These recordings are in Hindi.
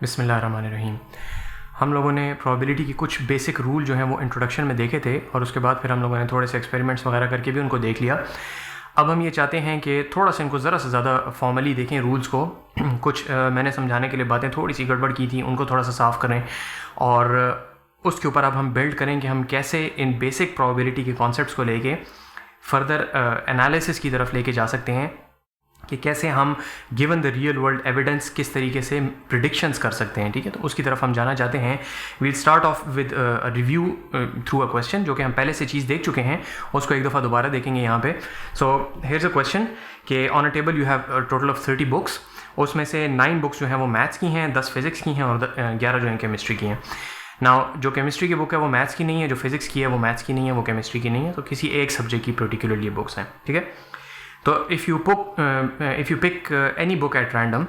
बिस्मिल्लाहिर्रहमानिर्रहीम। हम लोगों ने प्रोबेबिलिटी की कुछ बेसिक रूल जो हैं वो इंट्रोडक्शन में देखे थे और उसके बाद फिर हम लोगों ने थोड़े से एक्सपेरिमेंट्स वगैरह करके भी उनको देख लिया। अब हम ये चाहते हैं कि थोड़ा सा इनको ज़रा से ज़्यादा फॉर्मली देखें रूल्स को। कुछ मैंने समझाने के लिए बातें थोड़ी सी गड़बड़ की थी, उनको थोड़ा सा साफ़ करें और उसके ऊपर अब हम बिल्ड करें कि हम कैसे इन बेसिक प्रोबेबिलिटी के कॉन्सेप्ट्स को लेके फ़र्दर एनालिसिस की तरफ लेके जा सकते हैं कि कैसे हम given the real world evidence किस तरीके से प्रिडिक्शंस कर सकते हैं। ठीक है, तो उसकी तरफ हम जाना चाहते हैं। We'll start off with review through a question, जो कि हम पहले से चीज़ देख चुके हैं, उसको एक दफ़ा दोबारा देखेंगे यहाँ पे। सो हियर्स अ क्वेश्चन कि on a table you have total of 30 books, उसमें से 9 बुक्स जो हैं वो मैथ्स की हैं, 10 फिज़िक्स की हैं और 11 जो हैं केमिस्ट्री की हैं। नाउ जो केमिस्ट्री की बुक है वो मैथ्स की नहीं है, जो फिज़िक्स की है वो मैथ्स की नहीं है, वो केमिस्ट्री की नहीं है, तो किसी एक सब्जेक्ट की पर्टिकुलरली बुक्स हैं। ठीक है, तो if you pick any book at random,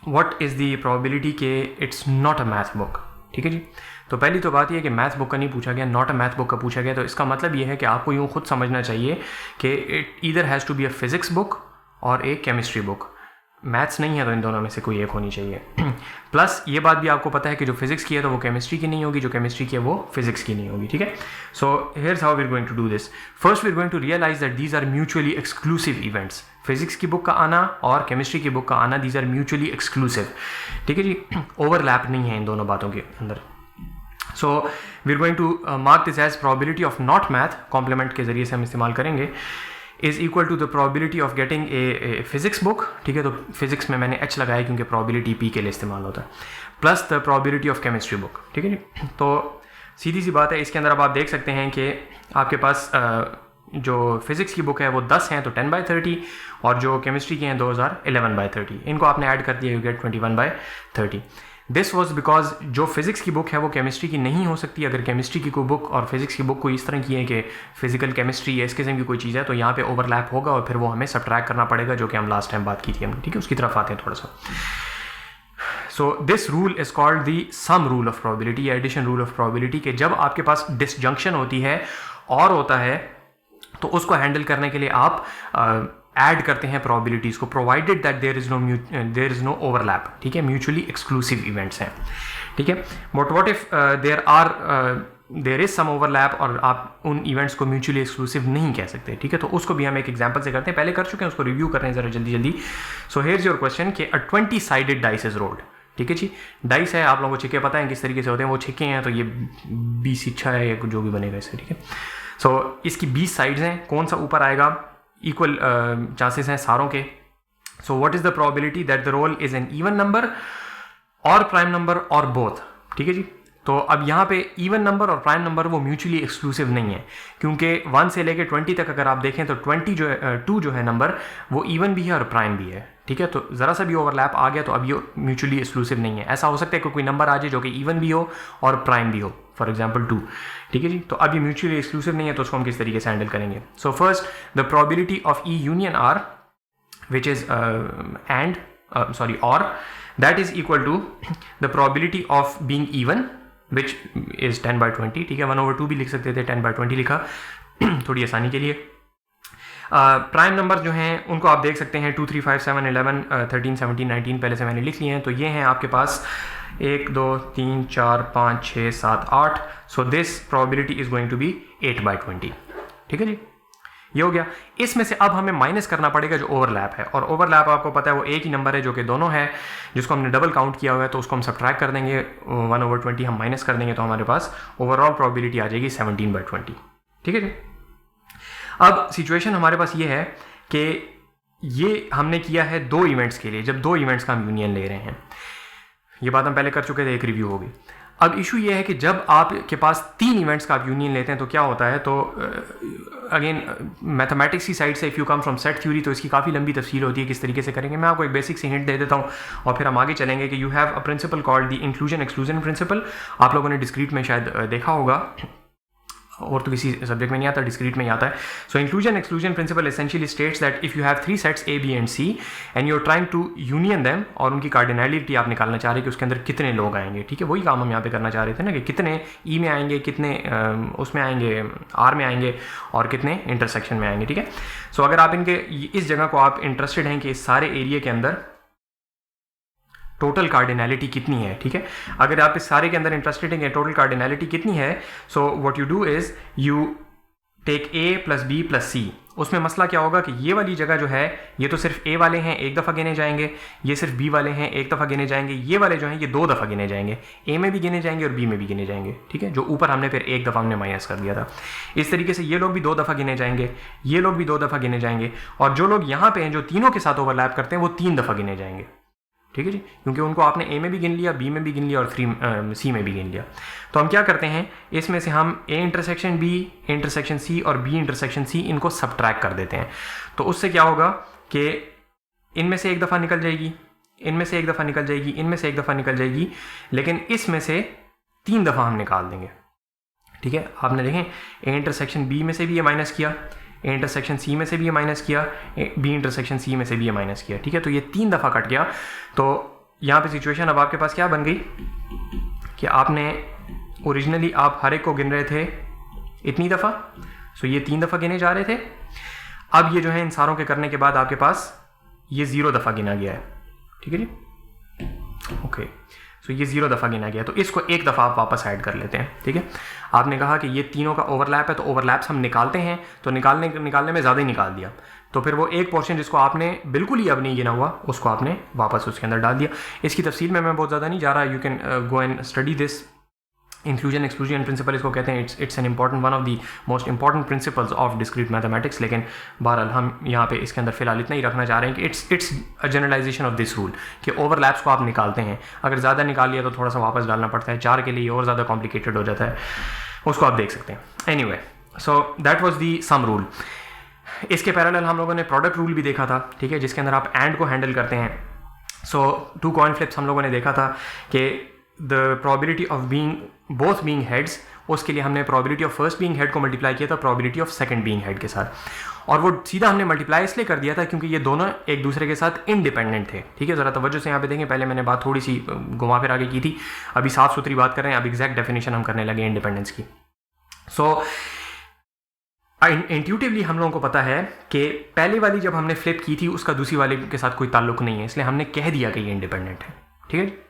what is the probability कि it's not a math book. ठीक है जी, तो पहली तो बात यह है कि मैथ बुक का नहीं पूछा गया, नॉट अ मैथ बुक का पूछा गया, तो इसका मतलब ये है कि आपको यूँ खुद समझना चाहिए कि it either has to be a physics book और एक केमिस्ट्री बुक। मैथ्स नहीं है तो इन दोनों में से कोई एक होनी चाहिए। प्लस ये बात भी आपको पता है कि जो फिज़िक्स की है तो वो केमिस्ट्री की नहीं होगी, जो केमिस्ट्री की है वो फिज़िक्स की नहीं होगी। ठीक है, so here's how we are going to do this. First we are going to realise that these are mutually exclusive events. Physics की बुक का आना और केमिस्ट्री की बुक का आना, दीज आर म्यूचुअली एक्सक्लूसिव। ठीक है जी, ओवरलैप नहीं है इन दोनों बातों के अंदर। So we are going to mark this as probability of not math, complement के जरिए से हम इस्तेमाल करेंगे, is equal to the probability of getting a physics book. ठीक है, तो फिज़िक्स में मैंने एच लगाया क्योंकि प्रोबेबिलिटी पी के लिए इस्तेमाल होता है, plus the probability of chemistry book. ठीक है जी, तो सीधी सी बात है, इसके अंदर अब आप देख सकते हैं कि आपके पास जो फिज़िक्स की बुक है वो 10 हैं तो 10/30, और जो केमिस्ट्री की हैं 11/30। इनको आपने ऐड कर दिया, you get 21/30। This was because जो फिज़िक्स की बुक है वो केमिस्ट्री की नहीं हो सकती। अगर केमिस्ट्री की कोई बुक और फिज़िक्स की बुक कोई इस तरह की है कि फिजिकल केमिस्ट्री या इस किस्म की कोई चीज़ है, तो यहाँ पे ओवरलैप होगा और फिर वो हमें सबट्रैक्ट करना पड़ेगा, जो कि हम लास्ट टाइम बात की थी हमने। ठीक है, उसकी तरफ आते हैं थोड़ा सा। So this rule is called the sum rule of probability या एडिशन रूल ऑफ प्रोबेबिलिटी, कि जब आपके पास डिसजंक्शन होती है और होता है तो उसको हैंडल करने के लिए आप ऐड करते हैं प्रोबेबिलिटीज़ को, provided that there is no overlap. ठीक है, म्यूचुअली एक्सक्लूसिव इवेंट्स हैं। ठीक है, but what if there is some overlap और आप उन इवेंट्स को म्यूचुअली एक्सक्लूसिव नहीं कह सकते। ठीक है, तो उसको भी हम एक एग्जांपल से करते हैं, पहले कर चुके हैं, उसको रिव्यू कर रहे हैं ज़रा जल्दी जल्दी। सो हियर्स योर क्वेश्चन कि अ 20-sided डाइस इज रोल्ड। ठीक है जी, डाइस है, आप लोगों को छिक्के पता है किस तरीके से होते हैं, वो छिक्के हैं तो ये 20 इच्छा है या जो भी बनेगा इससे। ठीक है, सो इसकी 20 साइड्स हैं, कौन सा ऊपर आएगा, इक्वल चांसेस हैं सारों के। So what is the probability that the roll is an even number और प्राइम नंबर और बोथ। ठीक है जी, तो अब यहाँ पे इवन नंबर और प्राइम नंबर वो म्यूचुअली एक्सक्लूसिव नहीं है, क्योंकि 1 से लेके 20 तक अगर आप देखें तो 2 जो है नंबर वो इवन भी है और प्राइम भी है। ठीक है, तो ज़रा सा भी ओवरलैप आ गया तो अब ये म्यूचुअली एक्सक्लूसिव नहीं है। ऐसा हो सकता है कि कोई नंबर आ जाए जो कि इवन भी हो और प्राइम भी हो, फॉर एग्जाम्पल 2। ठीक है जी, तो अब ये म्यूचुअली एक्सक्लूसिव नहीं है, तो उसको हम किस तरीके से हैंडल करेंगे। So first the probability of E union R which is और that is equal to the probability of being even which is 10/20। ठीक है, 1/2 भी लिख सकते थे, 10/20 लिखा थोड़ी आसानी के लिए। प्राइम नंबर जो हैं उनको आप देख सकते हैं 2, 3, 5, 7, 11, 13, 17, 19 पहले से मैंने लिख लिए हैं, तो ये हैं आपके पास 1, 2, 3, 4, 5, 6, 7, 8। So this probability is going to be 8/20। ठीक है जी, ये हो गया। इसमें से अब हमें माइनस करना पड़ेगा जो ओवरलैप है, और ओवरलैप आपको पता है वो एक ही नंबर है जो कि दोनों है, जिसको हमने डबल काउंट किया हुआ है, तो उसको हम सबट्रैक्ट कर देंगे, 1/20 हम माइनस कर देंगे, तो हमारे पास ओवरऑल प्रोबेबिलिटी आ जाएगी 17/20। ठीक है जी, अब सिचुएशन हमारे पास ये है कि ये हमने किया है 2 इवेंट्स के लिए, जब 2 इवेंट्स का हम यूनियन ले रहे हैं। ये बात हम पहले कर चुके थे, एक रिव्यू होगी। अब इशू ये है कि जब आपके पास 3 इवेंट्स का आप यूनियन लेते हैं तो क्या होता है, तो अगेन मैथमेटिक्स की साइड से if you come from set theory तो इसकी काफ़ी लंबी तफसील होती है, किस तरीके से करेंगे। मैं आपको एक बेसिक सी हिंट दे देता हूँ और फिर हम आगे चलेंगे कि you have a principle called the inclusion exclusion principle. आप लोगों ने डिस्क्रीट में शायद देखा होगा, और तो किसी सब्जेक्ट में नहीं आता, डिस्क्रीट में ही आता है। So inclusion exclusion principle essentially states that if you have 3 sets A, B and C and you are trying to union them, और उनकी कार्डिनैलिटी आप निकालना चाह रहे हैं कि उसके अंदर कितने लोग आएंगे। ठीक है, वही काम हम यहाँ पे करना चाह रहे थे ना, कि कितने ई में आएंगे, कितने उसमें आएंगे, आर में आएंगे, और कितने इंटरसेक्शन में आएंगे। ठीक है, सो अगर आप इनके इस जगह को आप इंटरेस्टेड हैं कि इस सारे एरिया के अंदर टोटल कार्डिनैलिटी कितनी है, ठीक है। अगर आप इस सारे के अंदर इंटरेस्टेड हैं टोटल कार्डिनैलिटी कितनी है, so what you do is you take A plus B plus C. उसमें मसला क्या होगा कि ये वाली जगह जो है ये तो सिर्फ ए वाले हैं एक दफ़ा गिने जाएंगे, ये सिर्फ बी वाले हैं एक दफ़ा गिने जाएंगे, ये वाले जो हैं ये 2 दफ़ा गिने जाएंगे, ए में भी गिने जाएंगे और बी में भी गिने जाएंगे, ठीक है। जो ऊपर हमने फिर एक दफ़ा हमने माइनस कर दिया था, इस तरीके से ये लोग भी 2 दफ़ा गिने जाएंगे, ये लोग भी 2 दफ़ा गिने जाएंगे, और जो लोग यहाँ पे हैं जो तीनों के साथ ओवरलैप करते हैं वो 3 दफ़ा गिने जाएंगे, ठीक है जी, क्योंकि उनको आपने ए में भी गिन लिया, बी में भी गिन लिया और सी में भी गिन लिया। तो हम क्या करते हैं, इसमें से हम A intersection B, A intersection C और बी इंटरसेक्शन सी इनको सबट्रैक्ट कर देते हैं। तो उससे क्या होगा कि इनमें से एक दफ़ा निकल जाएगी, इनमें से एक दफ़ा निकल जाएगी, इनमें से एक दफ़ा निकल जाएगी, लेकिन इसमें से 3 दफ़ा हम निकाल देंगे, ठीक है। आपने देखें ए इंटरसेक्शन बी में से भी ये माइनस किया, ए इंटरसेक्शन सी में से भी ये माइनस किया, बी इंटरसेक्शन सी में से भी ये माइनस किया, ठीक है। तो ये 3 दफ़ा कट गया। तो यहाँ पे सिचुएशन अब आपके पास क्या बन गई कि आपने ओरिजिनली आप हर एक को गिन रहे थे इतनी दफ़ा, सो ये 3 दफ़ा गिने जा रहे थे। अब ये जो है इन सारों के करने के बाद आपके पास ये 0 दफ़ा गिना गया है, ठीक है जी, ओके। सो ये 0 दफ़ा गिना गया, तो इसको एक दफ़ा आप वापस ऐड कर लेते हैं, ठीक है। आपने कहा कि ये तीनों का ओवरलैप है, तो ओवरलैप्स हम निकालते हैं, तो निकालने में ज़्यादा ही निकाल दिया, तो फिर वो एक पोर्शन जिसको आपने बिल्कुल ही अब नहीं गिना हुआ उसको आपने वापस उसके अंदर डाल दिया। इसकी तफसील में मैं बहुत ज़्यादा नहीं जा रहा, you can go and study this. Inclusion exclusion principal इसको कहते हैं, it's an important one of the most important principles of discrete mathematics. लेकिन बहरहाल हम यहाँ पे इसके अंदर फिलहाल इतना ही रखना चाह रहे हैं कि it's a generalisation of this rule कि ओवरलैप्स को आप निकालते हैं, अगर ज़्यादा निकाल लिया तो थोड़ा सा वापस डालना पड़ता है, 4 के लिए और ज़्यादा कॉम्प्लिकेटेड हो जाता है, उसको आप देख सकते हैं। Anyway, so that was the sum rule. इसके पैरेलल हम लोगों ने प्रोडक्ट रूल भी देखा था, ठीक है, जिसके अंदर आप एंड को हैंडल करते हैं। सो 2 कॉइन फ्लिप्स हम लोगों ने देखा था कि the probability of being both being heads, उसके लिए हमने probability of first being head को मल्टीप्लाई किया था probability of second being head के साथ, और वो सीधा हमने मल्टीप्लाई इसलिए कर दिया था क्योंकि ये दोनों एक दूसरे के साथ इनडिपेंडेंट थे, ठीक है। ज़रा तवज्जो से यहाँ पे देखें, पहले मैंने बात थोड़ी सी घुमा फिर आगे की थी, अभी साफ सुथरी बात कर रहे हैं, अब एग्जैक्ट डेफिनेशन हम करने लगे इंडिपेंडेंस की। सो इंट्यूटिवली हम लोगों को पता है कि पहले वाली जब हमने फ्लिप की थी उसका दूसरी वाले के साथ कोई ताल्लुक नहीं है, इसलिए हमने कह दिया कि ये इंडिपेंडेंट है, ठीक है।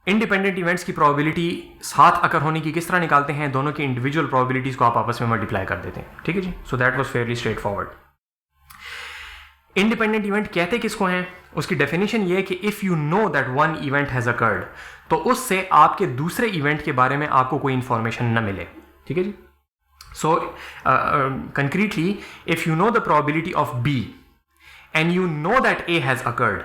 इंडिपेंडेंट इवेंट्स की प्रोबेबिलिटी साथ अकर होने की किस तरह निकालते हैं, दोनों की इंडिविजुअल प्रोबेबिलिटीज को आप आपस में मल्टीप्लाई कर देते हैं, ठीक है जी। So that was fairly straightforward. Independent event कहते किसको हैं, उसकी डेफिनेशन ये है कि if you know that one event has occurred, तो उससे आपके दूसरे इवेंट के बारे में आपको कोई इंफॉर्मेशन न मिले, ठीक है जी। So concretely, if you know the probability of B and you know that A has occurred,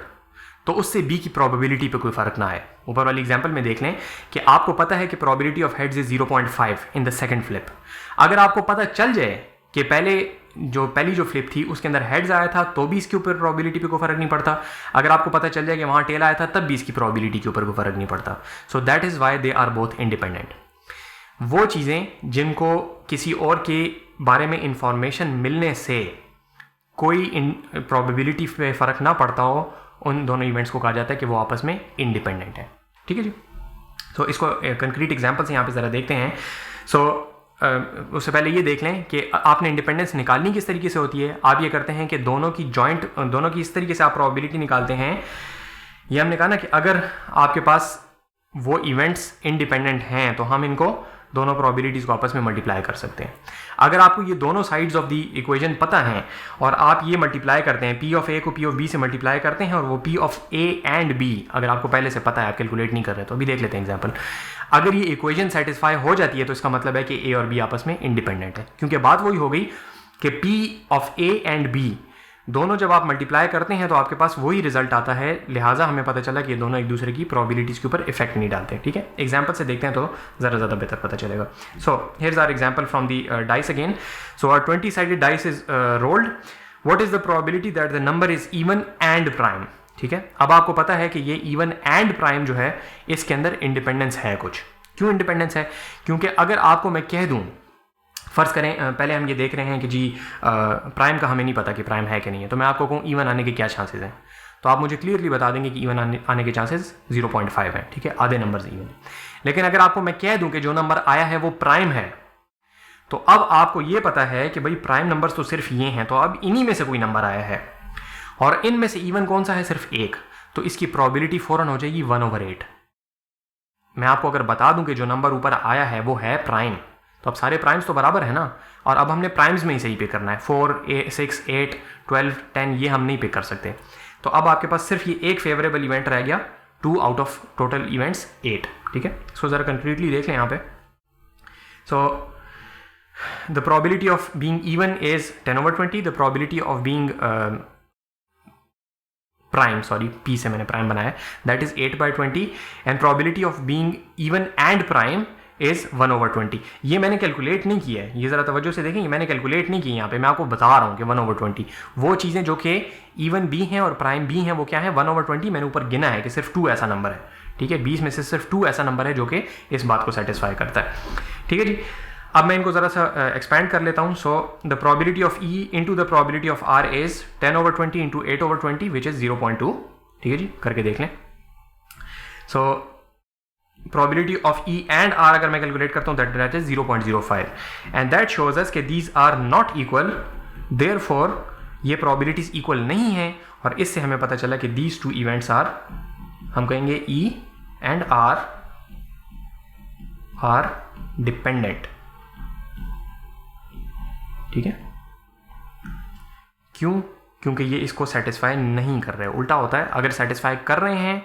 तो उससे B की probability पे कोई फर्क ना आए। ऊपर वाली एग्जांपल में देख लें कि आपको पता है कि probability of heads is 0.5 in the second flip। अगर आपको पता चल जाए कि पहली जो फ्लिप थी उसके अंदर हेड्स आया था तो भी इसके ऊपर प्रोबेबिलिटी पे कोई फर्क नहीं पड़ता, अगर आपको पता चल जाए कि वहाँ टेल आया था तब भी इसकी प्रोबेबिलिटी के ऊपर कोई फर्क नहीं पड़ता। So that is why they are both independent. वो चीज़ें जिनको किसी और के बारे में इंफॉर्मेशन मिलने से कोई प्रोबेबिलिटी पे फ़र्क ना पड़ता हो, उन दोनों इवेंट्स को कहा जाता है कि वो आपस में इंडिपेंडेंट है, ठीक है जी। तो इसको कंक्रीट एग्जांपल से यहाँ पे ज़रा देखते हैं। सो उससे पहले ये देख लें कि आपने इंडिपेंडेंस निकालनी किस तरीके से होती है। आप ये करते हैं कि दोनों की इस तरीके से आप प्रोबेबिलिटी निकालते हैं। ये हमने कहा ना कि अगर आपके पास वो इवेंट्स इंडिपेंडेंट हैं तो हम इनको दोनों प्रोबेबिलिटीज़ को आपस में मल्टीप्लाई कर सकते हैं। अगर आपको ये दोनों साइड्स ऑफ द इक्वेशन पता हैं और आप ये मल्टीप्लाई करते हैं, P ऑफ A को P ऑफ B से मल्टीप्लाई करते हैं, और वो P of A and B अगर आपको पहले से पता है, आप कैलकुलेट नहीं कर रहे, तो अभी देख लेते हैं एग्जांपल। अगर ये इक्वेशन सेटिस्फाई हो जाती है तो इसका मतलब है कि A और B आपस में इंडिपेंडेंट है, क्योंकि बात वही हो गई कि P of A and B दोनों जब आप मल्टीप्लाई करते हैं तो आपके पास वही रिजल्ट आता है, लिहाजा हमें पता चला कि ये दोनों एक दूसरे की प्रोबेबिलिटीज के ऊपर इफेक्ट नहीं डालते, ठीक है। एग्जांपल से देखते हैं तो ज़रा ज़्यादा बेहतर पता चलेगा। So here's our example from the dice again. So our 20 sided dice is rolled. What is the probability that the number is even and prime, ठीक है। अब आपको पता है कि ये इवन एंड प्राइम जो है इसके अंदर इंडिपेंडेंस है कुछ। क्यों इंडिपेंडेंस है? क्योंकि अगर आपको मैं कह दूँ, फ़र्ज़ करें पहले हम ये देख रहे हैं कि जी प्राइम का हमें नहीं पता कि प्राइम है कि नहीं है, तो मैं आपको कहूँ इवन आने के क्या चांसेस हैं, तो आप मुझे क्लियरली बता देंगे कि इवन आने के चांसेस 0.5 हैं, ठीक है, आधे नंबर्स इवन। लेकिन अगर आपको मैं कह दूँ कि जो नंबर आया है वो प्राइम है, तो अब आपको ये पता है कि भाई प्राइम नंबर्स तो सिर्फ ये हैं, तो अब इन्हीं में से कोई नंबर आया है और इनमें से इवन कौन सा है? सिर्फ एक। तो इसकी प्रोबेबिलिटी फ़ौरन हो जाएगी 1/8। मैं आपको अगर बता दूं कि जो नंबर ऊपर आया है वो है प्राइम, तो अब सारे प्राइम्स तो बराबर है ना, और अब हमने प्राइम्स में ही सही पिक करना है। 4, 6, 8, 12, 10 ये हम नहीं पिक कर सकते। तो अब आपके पास सिर्फ ये एक फेवरेबल इवेंट रह गया, 2 आउट ऑफ टोटल इवेंट्स 8। ठीक है, इसको ज़रा कंक्रीटली देख लें यहाँ पे। सो the probability of being even is 10/20, the probability of being prime, sorry P से मैंने प्राइम बनाया, that is 8/20, and probability of being even and prime is 1/20। ये मैंने कैलकुलेट नहीं किया है, ये ज़रा तवज्जो से देखें, मैंने कैलकुलेट नहीं की यहाँ पे, मैं आपको बता रहा हूँ कि 1/20 वो चीज़ें जो कि इवन भी हैं और प्राइम भी हैं वो क्या है 1/20। मैंने ऊपर गिना है कि सिर्फ 2 ऐसा नंबर है। ठीक है, 20 में से सिर्फ 2 ऐसा नंबर है जो कि इस बात को सेटिस्फाई करता है। ठीक है जी, अब मैं इनको ज़रा सा एक्सपैंड कर लेता हूँ। So the probability of E into the probability of R is 10/20 into 8/20 which is 0.2। ठीक है जी, करके देख लें। So probability of E and R अगर मैं कैलकुलेट करता हूँ that is 0.05, and that shows us कि these are not equal, therefore ये प्रोबेबिलिटीज इक्वल नहीं है, और इससे हमें पता चला कि दीज 2 इवेंट्स आर, हम कहेंगे ई एंड आर डिपेंडेंट। ठीक है, क्यों? क्योंकि ये इसको सेटिस्फाई नहीं कर रहे। उल्टा होता है, अगर सेटिस्फाई कर रहे हैं,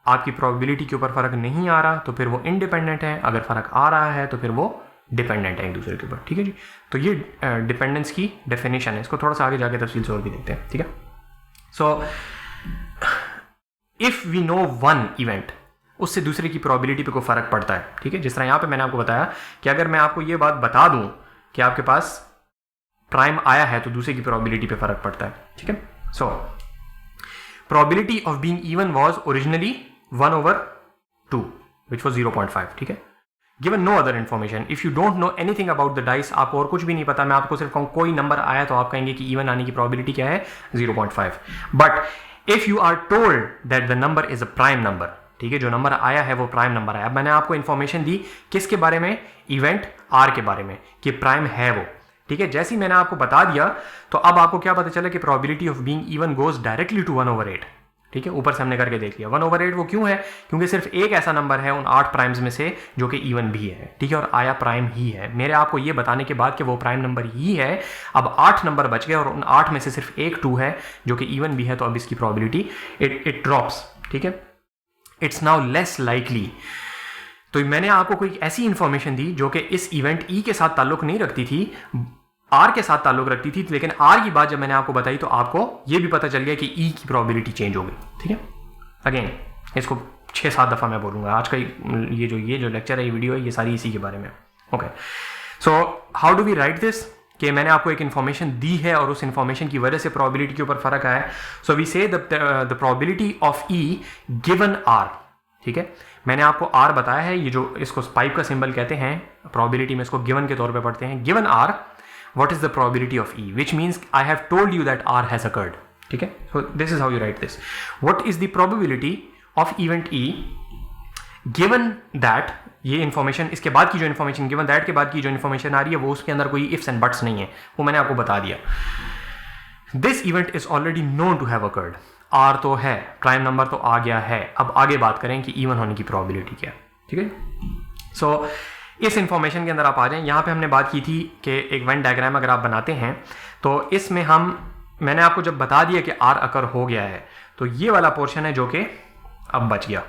आपकी प्रोबेबिलिटी के ऊपर फ़र्क नहीं आ रहा तो फिर वो इंडिपेंडेंट है, अगर फ़र्क आ रहा है तो फिर वो डिपेंडेंट है एक दूसरे के ऊपर। ठीक है जी, तो ये डिपेंडेंस की डेफिनेशन है। इसको थोड़ा सा आगे जाके तफसील से और भी देखते हैं। ठीक है, so if we know one event, उससे दूसरे की प्रोबेबिलिटी पे कोई फ़र्क पड़ता है। ठीक है, जिस तरह यहाँ पे मैंने आपको बताया कि अगर मैं आपको ये बात बता दूँ कि आपके पास प्राइम आया है तो दूसरे की प्रोबेबिलिटी पे फ़र्क पड़ता है। ठीक है, सो probability of being even was originally 1/2 which was 0.5। ठीक है, given no other information, if you don't know anything about the dice, आपको और कुछ भी नहीं पता, मैं आपको सिर्फ कहूँ कोई नंबर आया तो आप कहेंगे कि इवन आने की प्रोबेबिलिटी क्या है 0.5। But if you are told that the number is a prime number, ठीक है, जो नंबर आया है वो प्राइम नंबर आया। अब मैंने आपको इन्फॉर्मेशन दी किसके बारे में, इवेंट आर के बारे में, कि प्राइम है वो। ठीक है, जैसे ही मैंने आपको बता दिया तो अब आपको क्या पता चला कि probability of being even goes directly to 1/8। ठीक है, ऊपर से हमने करके देख लिया 1/8 वो क्यों है, क्योंकि सिर्फ एक ऐसा नंबर है उन 8 प्राइम्स में से जो कि इवन भी है। ठीक है, और आया प्राइम ही है। मेरे आपको ये बताने के बाद कि वो प्राइम नंबर ही है, अब 8 नंबर बच गए और उन 8 में से सिर्फ एक 2 है जो कि इवन भी है, तो अब इसकी प्रोबेबिलिटी इट ड्रॉप्स। ठीक है, इट्स नाउ लेस लाइकली। तो मैंने आपको कोई ऐसी इंफॉर्मेशन दी जो कि इस इवेंट ई के साथ ताल्लुक नहीं रखती थी, आर के साथ ताल्लुक रखती थी, लेकिन आर की बात जब मैंने आपको बताई तो आपको यह भी पता चल गया कि ई की प्रोबेबिलिटी चेंज हो गई। ठीक है, अगेन इसको 6-7 दफ़ा मैं बोलूँगा। आज का ये जो लेक्चर है, ये वीडियो है, ये सारी इसी के बारे में। Okay, so how do we write this, कि मैंने आपको एक इन्फॉर्मेशन दी है और उस इन्फॉर्मेशन की वजह से प्रोबेबिलिटी के ऊपर फ़र्क आया। So we say the probability of E given R. ठीक है, मैंने आपको आर बताया है, ये जो इसको पाइप का सिंबल कहते हैं, प्रोबेबिलिटी में इसको गिवन के तौर पे पढ़ते हैं। Given R, what is the probability of E, which means I have told you that R has occurred. ठीक है, so this is how you write this. What is the probability of event E given that, ये इन्फॉर्मेशन, इसके बाद की जो इन्फॉर्मेशन, given that के बाद की जो इन्फॉर्मेशन आ रही है वो उसके अंदर कोई ifs and buts नहीं है, वो मैंने आपको बता दिया। This event is already known to have occurred. R तो है, प्राइम नंबर तो आ गया है, अब आगे बात करें कि इवन होने की प्रोबेबिलिटी क्या है। ठीक है, सो इस इंफॉर्मेशन के अंदर आप आ जाएं। यहाँ पे हमने बात की थी कि एक वेन डायग्राम अगर आप बनाते हैं तो इसमें मैंने आपको जब बता दिया कि आर अकर हो गया है तो ये वाला पोर्शन है जो कि अब बच गया।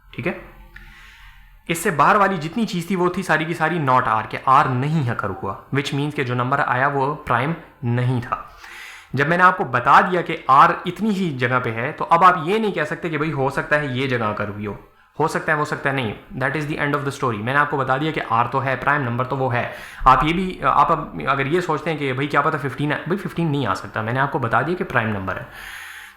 ठीक है, इससे बाहर वाली जितनी चीज़ थी वो थी सारी की सारी नॉट आर, के आर नहीं अकर हुआ, विच मीन्स के जो नंबर आया वो प्राइम नहीं था। जब मैंने आपको बता दिया कि आर इतनी ही जगह पे है तो अब आप ये नहीं कह सकते कि भाई हो सकता है ये जगह अकर हुई हो सकता है, वो सकता है नहीं। That is the end of the story. मैंने आपको बता दिया कि आर तो है, प्राइम नंबर तो वो है। आप ये भी आप अगर ये सोचते हैं कि भाई क्या पता 15 है, भाई 15 नहीं आ सकता, मैंने आपको बता दिया कि प्राइम नंबर है।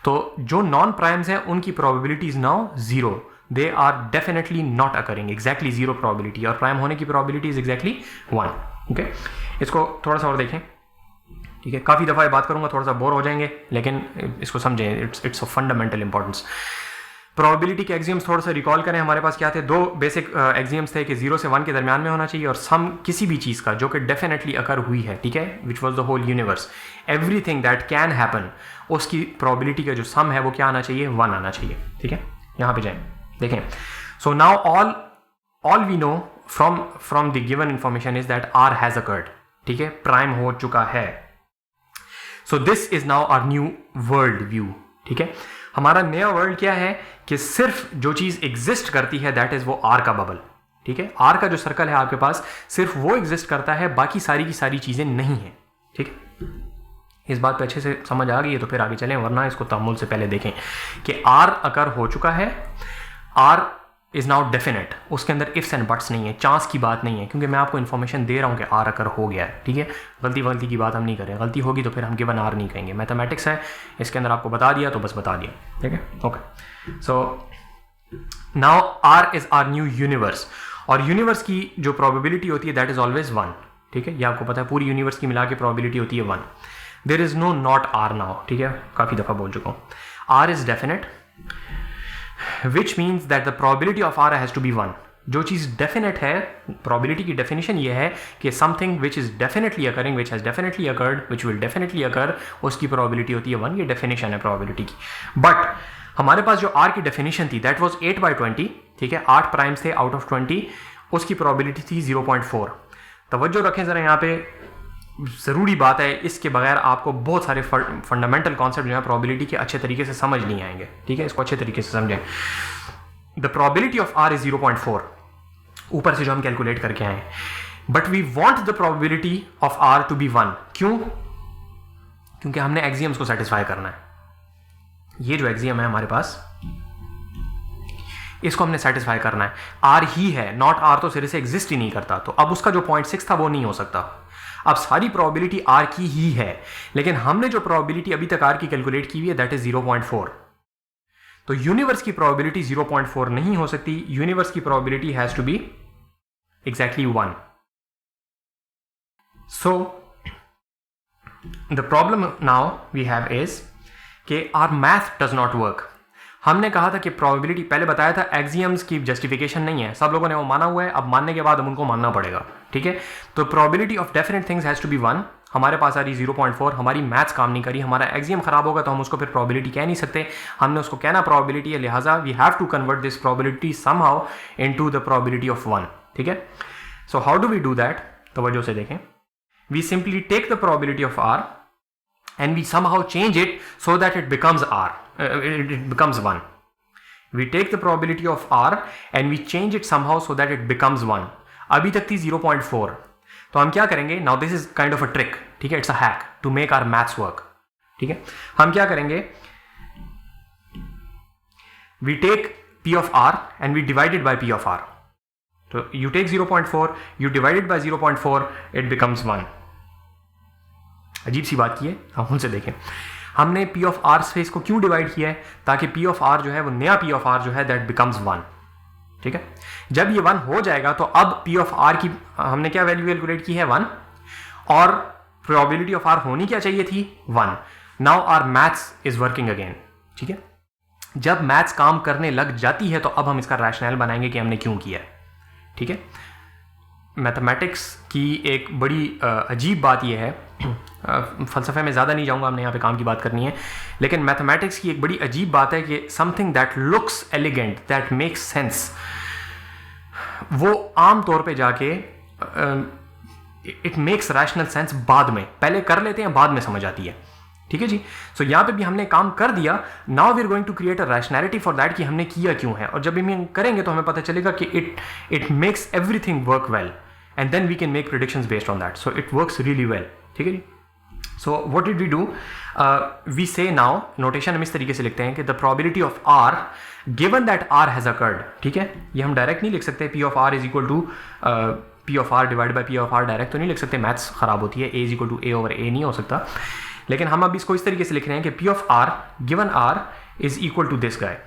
तो जो नॉन प्राइम्स हैं उनकी probability is now 0, they are definitely not occurring, exactly 0 probability, और प्राइम होने की प्रोबेबिलिटी इज एग्जैक्टली 1। ओके, इसको थोड़ा सा और देखें। ठीक है, काफ़ी दफ़ा ये बात करूँगा, थोड़ा सा बोर हो जाएंगे, लेकिन इसको समझें, it's of fundamental importance. Probability के एक्सियम्स थोड़ा सा रिकॉल करें, हमारे पास क्या थे, दो बेसिक एक्सियम्स थे कि 0 से 1 के दरमियान में होना चाहिए और सम किसी भी चीज़ का जो कि डेफिनेटली अकर हुई है, ठीक है, which was the whole universe, everything that can happen, उसकी प्रोबेबिलिटी का जो सम है वो क्या आना चाहिए, 1 आना चाहिए, ठीक है। यहाँ पे जाएं, देखें, so now all we know from the given information is that R has occurred, ठीक है, प्राइम हो चुका है। So this is now our new world view, ठीक है। हमारा नया वर्ल्ड क्या है कि सिर्फ जो चीज एग्जिस्ट करती है दैट इज वो आर का बबल, ठीक है। आर का जो सर्कल है आपके पास सिर्फ वो एग्जिस्ट करता है, बाकी सारी की सारी चीजें नहीं है, ठीक है। इस बात पे अच्छे से समझ आ गई है तो फिर आगे चलें, वरना इसको तअम्मुल से पहले देखें कि आर अकर हो चुका है, आर इज नाउ डेफिनेट, उसके अंदर इफ्स एंड बट्स नहीं है, चांस की बात नहीं है, क्योंकि मैं आपको इन्फॉर्मेशन दे रहा हूँ कि आर अकर हो गया है, ठीक है। गलती की बात हम नहीं करें, गलती होगी तो फिर हम गिवन आर नहीं कहेंगे, मैथमेटिक्स है, इसके अंदर आपको बता दिया तो बस बता दिया, ठीक है, okay. So now R is our new universe, और यूनिवर्स की जो प्रोबेबिलिटी होती है दैट इज ऑलवेज 1, ठीक है, ये आपको पता है, पूरी यूनिवर्स की मिला के प्रोबेबिलिटी होती है 1। There is no not R now, ठीक है, काफ़ी दफ़ा बोल चुका हूँ। R is definite which means that the probability of R has to be 1। जो चीज़ डेफिनेट है, probability की definition ये है कि something which is definitely occurring, which has definitely occurred, which will definitely occur, उसकी probability होती है 1, ये definition है probability की। But हमारे पास जो R की definition थी that was 8/20, ठीक है, 8 प्राइम्स थे out of 20, उसकी probability थी 0.4। तवज्जो रखें ज़रा यहाँ पे, ज़रूरी बात है, इसके बगैर आपको बहुत सारे फंडामेंटल कॉन्सेप्ट जो है प्रोबेबिलिटी के अच्छे तरीके से समझ नहीं आएंगे, ठीक है, इसको अच्छे तरीके से समझें। The probability of R is 0.4 ऊपर से जो हम कैलकुलेट करके आए, but we want the probability of R to be 1। क्यों? क्योंकि हमने एक्सियम्स को सेटिस्फाई करना है। ये जो एक्सियम है हमारे पास, इसको हमने सेटिस्फाई करना है। आर ही है, नॉट आर तो सिरे से एग्जिस्ट ही नहीं करता, तो अब उसका जो 0.6 था वो नहीं हो सकता। अब सारी प्रोबेबिलिटी आर की ही है, लेकिन हमने जो प्रोबेबिलिटी अभी तक आर की कैलकुलेट की हुई है दैट इज 0.4। तो यूनिवर्स की प्रोबेबिलिटी 0.4 नहीं हो सकती, यूनिवर्स की probability has to be exactly 1। So the problem now we have is कि our math does not work. हमने कहा था कि प्रोबेबिलिटी, पहले बताया था एक्सियम्स की जस्टिफिकेशन नहीं है, सब लोगों ने वो माना हुआ है, अब मानने के बाद हम उनको मानना पड़ेगा, ठीक है। तो probability of definite things has to be 1, हमारे पास आ रही 0.4, हमारी मैथ्स काम नहीं करी, हमारा एक्सियम खराब होगा तो हम उसको फिर प्रोबेबिलिटी कह नहीं सकते, हमने उसको कहना प्रोबेबिलिटी है, लिहाजा we have to convert this probability somehow into the probability of 1, ठीक है। So how do we do that? तवज्जो से देखें, we simply take the probability of R and we somehow change it so that it becomes R, it becomes 1. We take the probability of R and we change it somehow so that it becomes 1. अभी तक थी 0.4, तो हम क्या करेंगे, now this is kind of a trick, ठीक है, it's a hack to make our maths work, ठीक है। हम क्या करेंगे, we take P of R and we divide it by P of R. तो you take 0.4, you divide it by 0.4, it becomes 1. अजीब सी बात की है, हम उनसे देखें, हमने P ऑफ R से इसको क्यों डिवाइड किया है, ताकि P ऑफ R जो है वो नया P ऑफ R जो है दैट बिकम्स 1, ठीक है। जब ये 1 हो जाएगा तो अब P ऑफ R की हमने क्या वैल्यू कैलकुलेट की है, 1, और प्रोबेबिलिटी ऑफ R होनी क्या चाहिए थी, 1। Now our maths is working again, ठीक है। जब मैथ्स काम करने लग जाती है तो अब हम इसका रैशनल बनाएंगे कि हमने क्यों किया, ठीक है। मैथमेटिक्स की एक बड़ी अजीब बात यह है, फ़लसफ़े में ज़्यादा नहीं जाऊँगा, हमने यहाँ पे काम की बात करनी है, लेकिन मैथमेटिक्स की एक बड़ी अजीब बात है कि something that looks elegant, that makes sense, वो आम तौर पे जाके इट मेक्स रैशनल सेंस बाद में, पहले कर लेते हैं बाद में समझ आती है, ठीक है जी। सो यहाँ पे भी हमने काम कर दिया, now we are going to create a rationality for that कि हमने किया क्यों है, और जब हम करेंगे तो हमें पता चलेगा कि it makes everything work well and then we can make predictions based on that, so it works really well, ठीक है जी। So what did we do, we say now, notation हम इस तरीके से लिखते हैं कि the probability of R given that R has occurred, ठीक है। ये हम डायरेक्ट नहीं लिख सकते, P of R is equal to P of R divide by P of R, direct तो नहीं लिख सकते, मैथ्स खराब होती है, A is equal to A over A नहीं हो सकता, लेकिन हम अब इसको इस तरीके से लिख रहे हैं कि P of R given R is equal to this guy,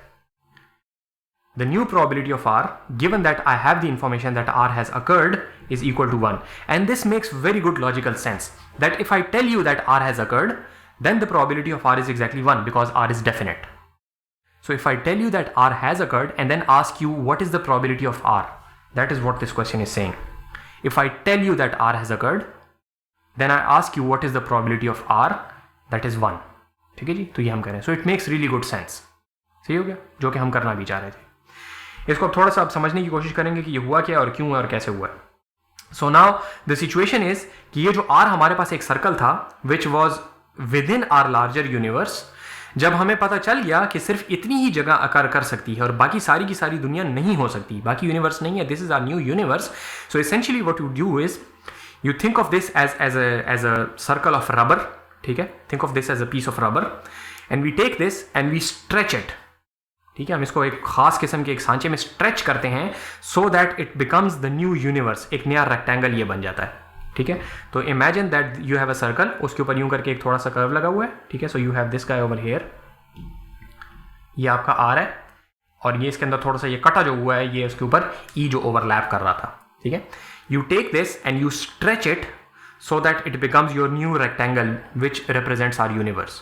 the new probability of R given that I have the information that R has occurred is equal to 1, and this makes very good logical sense that if I tell you that R has occurred then the probability of R is exactly 1 because R is definite. So if I tell you that R has occurred and then ask you what is the probability of R, that is what this question is saying. If I tell you that R has occurred, then I ask you what is the probability of R, that is 1. ठीक है जी, तो ये हम करें. So it makes really good sense. सही हो गया, जो कि हम करना भी चाह रहे थे. इसको अब थोड़ा सा आप समझने की कोशिश करेंगे कि ये हुआ क्या और क्यों और कैसे हुआ है. So now the situation is कि ये जो R हमारे पास एक सर्कल था which was with in are larger universe. जब हमें पता चल गया कि सिर्फ इतनी ही जगह अकर कर सकती है और बाकी सारी की सारी दुनिया नहीं हो सकती, बाकी यूनिवर्स नहीं है, this is our new universe. So essentially what you do is you think of this as a circle of rubber. ठीक है, think of this as a piece of rubber and we take this and we stretch it. ठीक है, हम इसको एक खास किस्म के एक सांचे में स्ट्रेच करते हैं सो that it becomes the new universe. एक नया रेक्टेंगल ये बन जाता है. ठीक है, तो imagine that you have a circle, उसके ऊपर यूं करके एक थोड़ा सा कर्व लगा हुआ है. ठीक है, so you have this guy over here, ये आपका आर है और ये इसके अंदर थोड़ा सा ये कटा जो हुआ है ये उसके ऊपर ई जो ओवरलैप कर रहा था. ठीक है, you take this and you stretch it so that it becomes your new rectangle which represents our universe.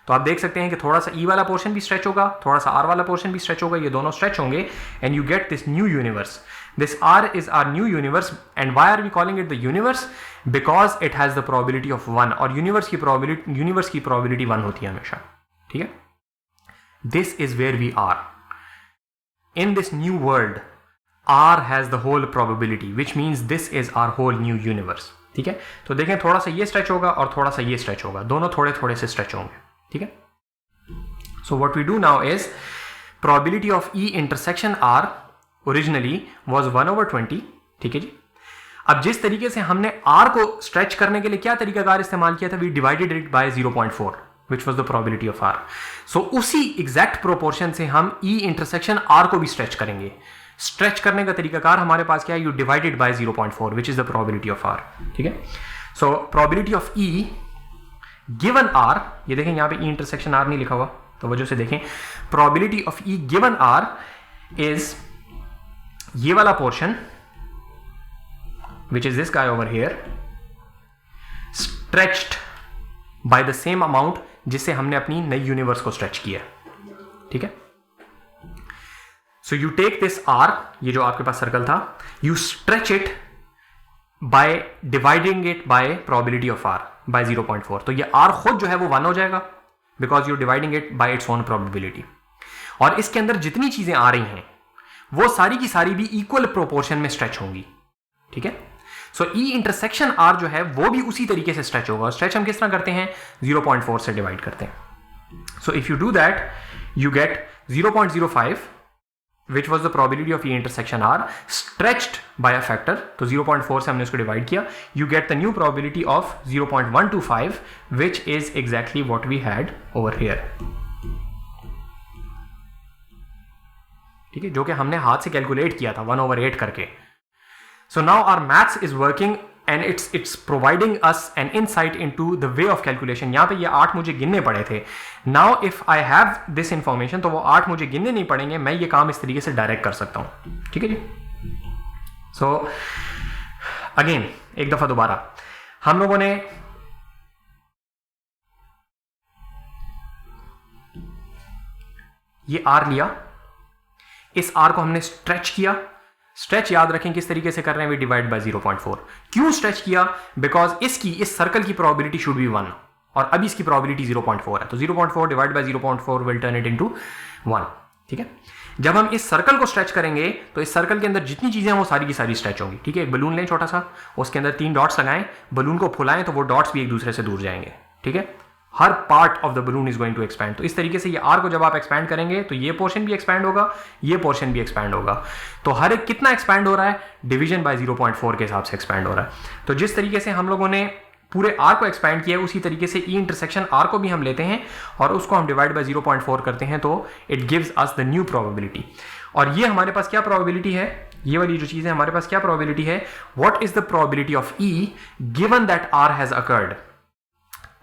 तो आप देख सकते हैं कि थोड़ा सा ई वाला पोर्शन भी स्ट्रेच होगा, थोड़ा सा आर वाला पोर्शन भी स्ट्रेच होगा, ये दोनों स्ट्रेच होंगे and you get this new universe. This R is our new universe, and why are we calling it the universe? Because it has the probability of 1, और universe की probability 1 होती है हमेशा. ठीक है, this is where we are. In this new world, R has the whole probability, which means this is our whole new universe. ठीक है, तो देखें थोड़ा सा ये स्ट्रेच होगा और थोड़ा सा ये स्ट्रेच होगा, दोनों थोड़े थोड़े से स्ट्रेच होंगे. ठीक है, so what we do now is probability of E intersection R originally was 1/20. ठीक है जी, अब जिस तरीके से हमने R को स्ट्रेच करने के लिए क्या तरीकाकार इस्तेमाल किया था, we divided it by 0.4 which was the probability of R. सो उसी एग्जैक्ट प्रोपोर्शन से हम E इंटरसेक्शन R को भी स्ट्रेच करेंगे. स्ट्रेच करने का तरीकाकार हमारे पास क्या है, you divided by 0.4 which is the probability of R. ठीक है, सो probability of E given R, ये देखें यहां पे E इंटरसेक्शन R नहीं लिखा हुआ, तो वजह से देखें probability of E given R is ये वाला portion which is this guy over here stretched by the same amount जिससे हमने अपनी नई यूनिवर्स को स्ट्रेच किया. ठीक है, so you take this R, ये जो आपके पास सर्कल था, you stretch it by dividing it by probability of R by 0.4. तो ये आर खुद जो है वो 1 हो जाएगा because you dividing it bye its own probability. और इसके अंदर जितनी चीजें आ रही हैं वो सारी की सारी भी इक्वल प्रोपोर्शन में स्ट्रेच होंगी. ठीक है, सो ई इंटरसेक्शन आर जो है वो भी उसी तरीके से स्ट्रेच होगा. स्ट्रेच हम किस तरह करते हैं, 0.4 से डिवाइड करते हैं. So if you do that you get 0.05 which was the probability of E intersection R stretched by a factor. तो 0.4 से हमने उसको डिवाइड किया, you get the new probability of 0.125 which is exactly what we had over here. ठीक है, जो कि हमने हाथ से कैलकुलेट किया था 1/8 करके. So now our maths is working and it's providing us an insight into the way of calculation. यहां पे ये 8 मुझे गिनने पड़े थे. Now if I have this information तो वो 8 मुझे गिनने नहीं पड़ेंगे, मैं ये काम इस तरीके से डायरेक्ट कर सकता हूं. ठीक है जी, सो अगेन एक दफा दोबारा हम लोगों ने ये R लिया, इस R को हमने स्ट्रेच किया. स्ट्रेच याद रखें किस तरीके से कर रहे हैं, वी डिवाइड बाय 0.4. क्यों स्ट्रेच किया, बिकॉज इस सर्कल की प्रोबेबिलिटी शुड बी 1 और अभी इसकी प्रोबेबिलिटी 0.4 है. तो 0.4 divide by 0.4 will turn it into 1. ठीक है, जब हम इस सर्कल को स्ट्रेच करेंगे तो इस सर्कल के अंदर जितनी चीजें हैं वो सारी की सारी स्ट्रेच होंगी. ठीक है, एक बलून लें छोटा सा, उसके अंदर 3 डॉट्स लगाएं, बलून को फुलाएं तो वो डॉट्स भी एक दूसरे से दूर जाएंगे. ठीक है, हर part of the balloon is going to expand. तो इस तरीके से ये आर को जब आप एक्सपैंड करेंगे तो ये पोर्शन भी एक्सपैंड होगा, ये पोर्शन भी एक्सपैंड होगा. तो हर एक कितना एक्सपैंड हो रहा है, डिवीजन बाय 0.4 के हिसाब से एक्सपैंड हो रहा है. तो जिस तरीके से हम लोगों ने पूरे आर को एक्सपैंड किया है उसी तरीके से ई इंटरसेक्शन आर को भी हम लेते हैं और उसको हम डिवाइड बाय 0.4 करते हैं, तो it gives us the new probability. और ये हमारे पास क्या प्रोबेबिलिटी है, ये वाली जो चीज है हमारे पास क्या प्रोबेबिलिटी है, what is the probability of E given that R has occurred.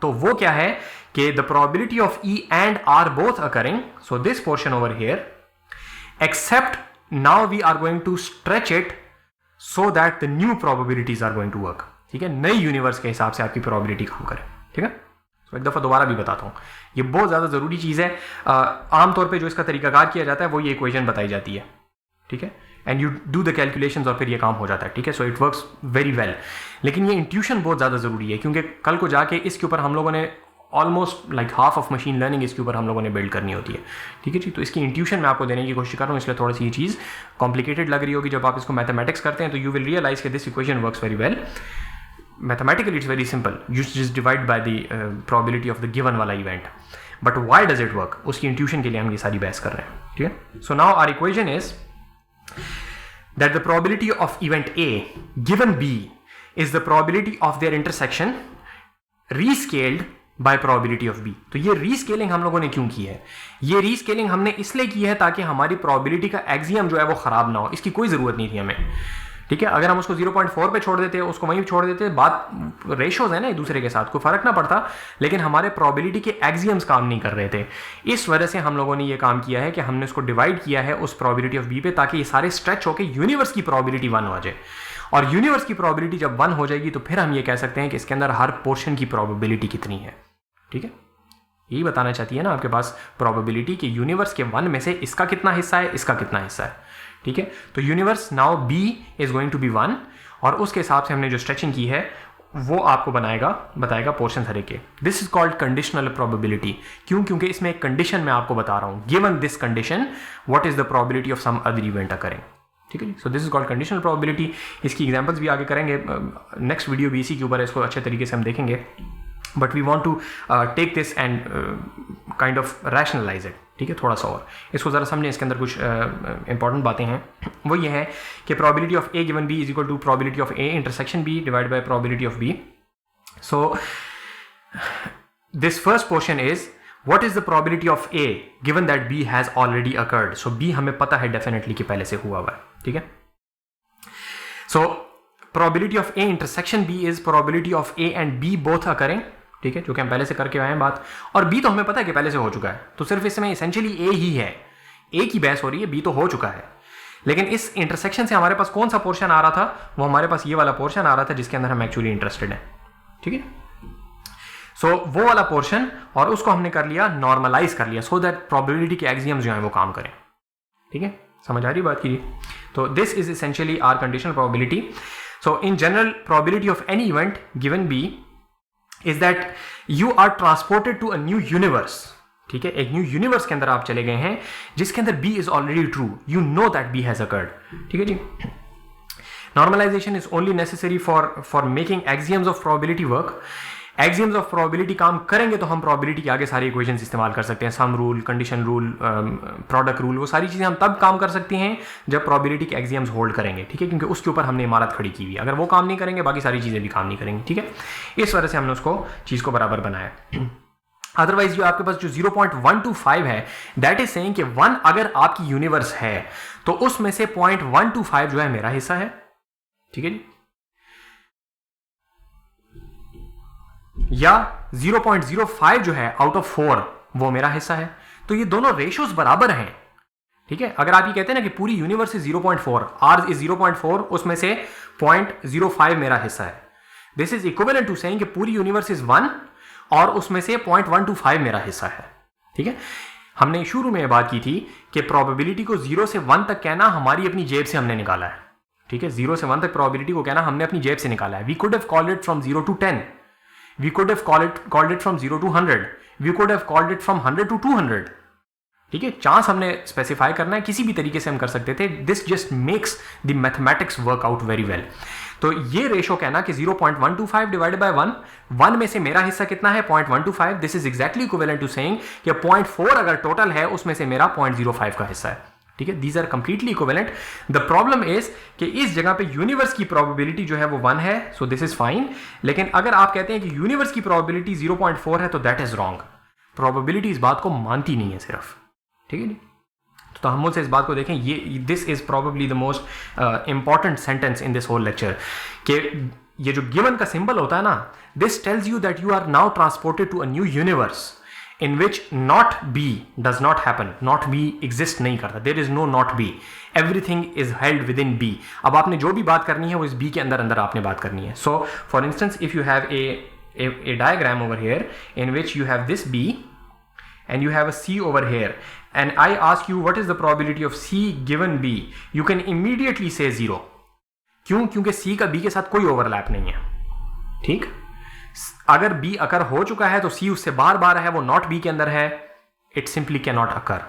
तो वो क्या है कि the probability of E and R both occurring, so this portion over here, except now we are going to stretch it so that the new probabilities are going to work. ठीक है, नई यूनिवर्स के हिसाब से आपकी प्रोबेबिलिटी काम करे. ठीक है, तो एक दफ़ा दोबारा भी बताता हूँ, ये बहुत ज़्यादा ज़रूरी चीज़ है। आमतौर पे जो इसका तरीकाकार किया जाता है वो ये इक्वेशन बताई जाती है, ठीक है, and you do the calculations और फिर ये काम हो जाता है, ठीक है। सो इट वर्क्स वेरी वेल। लेकिन ये इंट्यूशन बहुत ज़्यादा ज़रूरी है, क्योंकि कल को जाके इसके ऊपर हम लोगों ने almost like half of machine learning इसके ऊपर हम लोगों ने बिल्ड करनी होती है, ठीक है जी। तो इसकी इंट्यूशन मैं आपको देने की कोशिश कर रहा हूँ, इसलिए थोड़ी सी ये चीज़ कॉम्प्लिकेटेड लग रही होगी। जब आप इसको मैथमेटिक्स करते हैं तो यू विल रियलाइज कि this equation works very well. Mathematically it's very simple, you just divide by the probability of the given वाला event. But why does it work, उसकी इंट्यूशन के लिए हम ये सारी बहस कर रहे हैं, ठीक है। So now our equation is that the probability of event A given B is the probability of their intersection rescaled by probability of B। तो ये रीस्केलिंग हम लोगों ने क्यों की है? ये रीस्केलिंग हमने इसलिए की है ताकि हमारी प्रोबेबिलिटी का एक्सियम जो है वो खराब ना हो। इसकी कोई जरूरत नहीं थी हमें, ठीक है। अगर हम उसको 0.4 पे छोड़ देते, उसको वहीं छोड़ देते, बात रेशोज है ना एक दूसरे के साथ, कोई फर्क ना पड़ता। लेकिन हमारे प्रोबेबिलिटी के एक्सियम्स काम नहीं कर रहे थे, इस वजह से हम लोगों ने ये काम किया है कि हमने उसको डिवाइड किया है उस प्रोबेबिलिटी ऑफ बी पे, ताकि ये सारे स्ट्रेच होकर यूनिवर्स की प्रोबेबिलिटी 1 हो जाए। और यूनिवर्स की प्रोबेबिलिटी जब 1 हो जाएगी तो फिर हम ये कह सकते हैं कि इसके अंदर हर पोर्शन की प्रोबेबिलिटी कितनी है, ठीक है। यही बताना चाहती है ना आपके पास प्रोबेबिलिटी कि यूनिवर्स के 1 में से इसका कितना हिस्सा है, इसका कितना हिस्सा है, ठीक है। तो universe now B is going to be 1, और उसके हिसाब से हमने जो स्ट्रेचिंग की है वो आपको बताएगा पोर्शन हर एक के। This is called conditional probability. क्यों? क्योंकि इसमें एक कंडीशन मैं आपको बता रहा हूं, given this condition what is the probability of some other event occurring, ठीक है। So this is called conditional probability. इसकी एग्जांपल्स भी आगे करेंगे, नेक्स्ट वीडियो भी इसी के ऊपर है, इसको अच्छे तरीके से हम देखेंगे। But we want to take this and kind of rationalise it, ठीक है, थोड़ा सा और इसको ज़रा समझें। इसके अंदर कुछ इंपॉर्टेंट बातें हैं, वो ये है कि probability of A given B is equal to probability of A intersection B divide by probability of B. So this first portion is what is the probability of A given that B has already occurred. सो बी हमें पता है डेफिनेटली कि पहले से हुआ हुआ है, ठीक है। सो probability of A intersection B is probability of A and B both occurring, ठीक है, जो कि हम पहले से करके आए हैं बात। और बी तो हमें पता है कि पहले से हो चुका है, तो सिर्फ इसमें एसेंशियली ए ही है, ए की बहस हो रही है, बी तो हो चुका है। लेकिन इस इंटरसेक्शन से हमारे पास कौन सा पोर्शन आ रहा था? वो हमारे पास ये वाला पोर्शन आ रहा था जिसके अंदर हम एक्चुअली इंटरेस्टेड हैं, ठीक है। सो वो वाला पोर्शन, और उसको हमने कर लिया, नॉर्मलाइज कर लिया, सो दैट प्रोबेबिलिटी के एक्सियम्स जो हैं वो काम करें, ठीक है। समझ आ रही बात की? तो this is essentially our conditional probability. So in general probability of any event given B is that you are transported to a new universe, ठीक है। एक न्यू यूनिवर्स के अंदर आप चले गए हैं जिसके अंदर B is already true, you know that B has occurred, ठीक है जी। Normalization is only necessary for making axioms of probability work। Axioms of probability काम करेंगे तो हम प्रोबेबिलिटी के आगे सारी इक्वेशंस इस्तेमाल कर सकते हैं, sum rule, condition rule, product rule, वो सारी चीज़ें हम तब काम कर सकती हैं जब प्रोबेबिलिटी के एक्सियम्स होल्ड करेंगे, ठीक है, क्योंकि उसके ऊपर हमने इमारत खड़ी की हुई है। अगर वो काम नहीं करेंगे बाकी सारी चीज़ें भी काम नहीं करेंगी, ठीक है। इस वजह से हमने उसको चीज़ को बराबर बनाया। अदरवाइज जो आपके पास जो 0.125 है, दैट इज सेइंग कि 1 अगर आपकी यूनिवर्स है तो उसमें से 0.125 जो है मेरा हिस्सा है, ठीक है जी, या 0.05 जो है आउट ऑफ 4 वो मेरा हिस्सा है। तो ये दोनों रेशियोज बराबर हैं, ठीक है। अगर आप ये कहते हैं ना कि पूरी यूनिवर्स इज 0.4, आर इज 0.4, उसमें से 0.05 मेरा हिस्सा है, this is equivalent to saying कि पूरी यूनिवर्स इज 1 और उसमें से 0.125 मेरा हिस्सा है, ठीक है। हमने शुरू में ये बात की थी कि प्रोबेबिलिटी को 0 से 1 तक कहना हमारी अपनी जेब से हमने निकाला है, ठीक है। 0 से 1 तक प्रोबेबिलिटी को कहना हमने अपनी जेब से निकाला है। We could have called it from 0 to 10, we could have called it from 0 to 100, we could have called it from 100 to 200, ठीक है। चांस हमने स्पेसिफाई करना है, किसी भी तरीके से हम कर सकते थे। This just makes the mathematics work out very well. तो ये रेशो कहना कि 0.125 डिवाइडेड बाय 1 में से मेरा हिस्सा कितना है 0.125, this is exactly equivalent to saying कि 0.4 अगर टोटल है उसमें से मेरा 0.05 का हिस्सा है, ठीक है। These are completely equivalent. The problem is कि इस जगह पे यूनिवर्स की प्रोबेबिलिटी जो है वो 1 है, सो दिस इज फाइन। लेकिन अगर आप कहते हैं कि यूनिवर्स की प्रोबेबिलिटी 0.4 है तो दैट इज रॉन्ग। प्रोबेबिलिटी इस बात को मानती नहीं है सिर्फ, ठीक है। तो तहम्मुल से इस बात को देखें। ये this is probably the most important sentence in this whole lecture कि ये जो गिवन का सिंबल होता है ना, this tells you that you are now transported to a new universe in which not B does not happen, not B exist नहीं करता, there is no not B, everything is held within B। अब आपने जो भी बात करनी है वो इस B के अंदर अंदर आपने बात करनी है। So for instance if you have a diagram over here in which you have this B and you have a C over here, and I ask you what is the probability of C given B, you can immediately say 0. क्यों? क्योंकि C का B के साथ कोई ओवरलैप नहीं है. ठीक, अगर B अकर हो चुका है तो C उससे बार बार है, वो नॉट B के अंदर है, it simply cannot occur.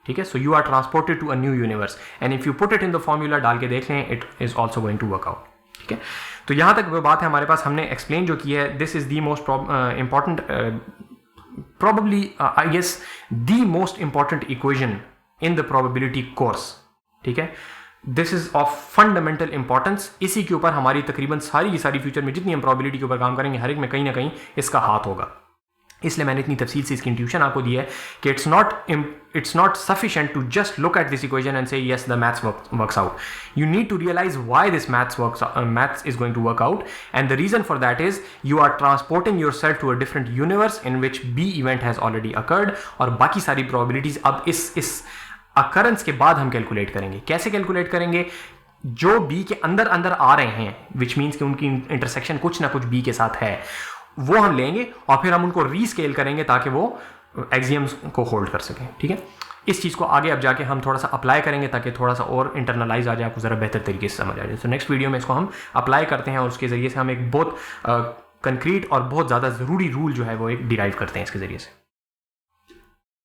ठीक है, so you are transported to a new universe and if you put it in the formula, डाल के देख लें, it is also going to work out. ठीक है, तो यहां तक वो बात है हमारे पास, हमने एक्सप्लेन जो की है. This is the most important, probably I guess the most important equation in the probability course. ठीक है, this is of fundamental importance. इसी के ऊपर हमारी तकरीबन सारी की सारी फ्यूचर में जितनी हम प्रोबेबिलिटी के ऊपर काम करेंगे, हर एक में कहीं ना कहीं इसका हाथ होगा. इसलिए मैंने इतनी तफसील से इसकी इंट्यूशन आपको दी है कि it's not sufficient to just look at this equation and say yes, the maths works out. You need to realize why this maths is going to work out, and the reason for that is you are transporting yourself to a different universe in which B event has already occurred. और बाकी सारी probabilities अब इस occurrence के बाद हम कैलकुलेट करेंगे. कैसे कैलकुलेट करेंगे? जो B के अंदर आ रहे हैं, which means कि उनकी इंटरसेक्शन कुछ ना कुछ B के साथ है, वो हम लेंगे और फिर हम उनको रीस्केल करेंगे ताकि वो एक्सियम्स को होल्ड कर सकें. ठीक है, इस चीज़ को आगे अब जाके हम थोड़ा सा अप्लाई करेंगे ताकि थोड़ा सा और इंटरनलाइज आ जाए, आपको ज़रा बेहतर तरीके से समझ आ जाए. तो नेक्स्ट वीडियो में इसको हम अप्लाई करते हैं और उसके ज़रिए से हम एक बहुत कंक्रीट और बहुत ज़्यादा ज़रूरी रूल जो है वो एक डिराइव करते हैं इसके ज़रिए से.